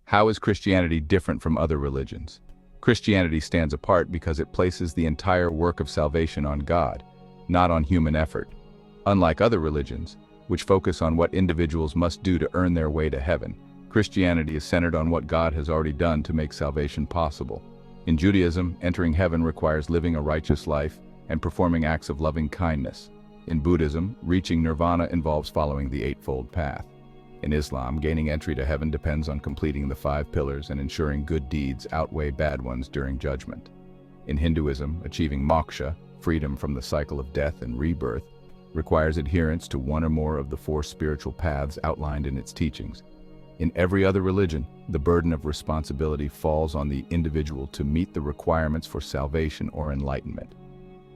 How is Christianity different from other religions? Christianity stands apart because it places the entire work of salvation on God, not on human effort. Unlike other religions, which focus on what individuals must do to earn their way to heaven, Christianity is centered on what God has already done to make salvation possible. In Judaism, entering heaven requires living a righteous life and performing acts of loving kindness. In Buddhism, reaching nirvana involves following the Eightfold Path. In Islam, gaining entry to heaven depends on completing the 5 pillars and ensuring good deeds outweigh bad ones during judgment. In Hinduism, achieving moksha, freedom from the cycle of death and rebirth, requires adherence to one or more of the 4 spiritual paths outlined in its teachings. In every other religion, the burden of responsibility falls on the individual to meet the requirements for salvation or enlightenment.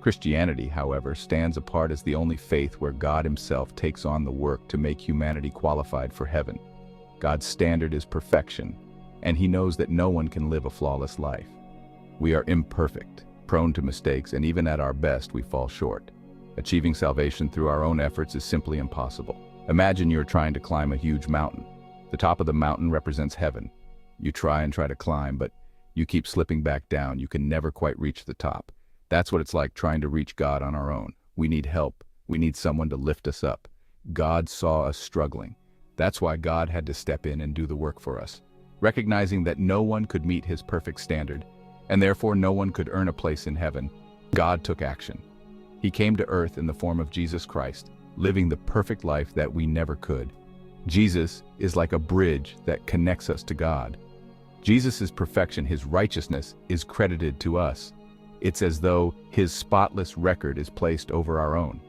Christianity, however, stands apart as the only faith where God Himself takes on the work to make humanity qualified for heaven. God's standard is perfection, and He knows that no one can live a flawless life. We are imperfect, prone to mistakes, and even at our best, we fall short. Achieving salvation through our own efforts is simply impossible. Imagine you're trying to climb a huge mountain. The top of the mountain represents heaven. You try to climb, but you keep slipping back down. You can never quite reach the top. That's what it's like trying to reach God on our own. We need help. We need someone to lift us up. God saw us struggling. That's why God had to step in and do the work for us. Recognizing that no one could meet His perfect standard, and therefore no one could earn a place in heaven, God took action. He came to earth in the form of Jesus Christ, living the perfect life that we never could. Jesus is like a bridge that connects us to God. Jesus' perfection, His righteousness, is credited to us. It's as though His spotless record is placed over our own.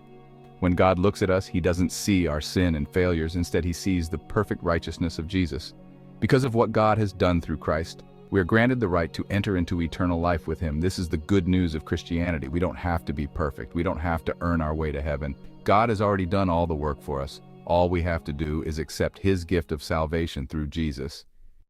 When God looks at us, He doesn't see our sin and failures. Instead, He sees the perfect righteousness of Jesus. Because of what God has done through Christ, we are granted the right to enter into eternal life with Him. This is the good news of Christianity. We don't have to be perfect. We don't have to earn our way to heaven. God has already done all the work for us. All we have to do is accept His gift of salvation through Jesus.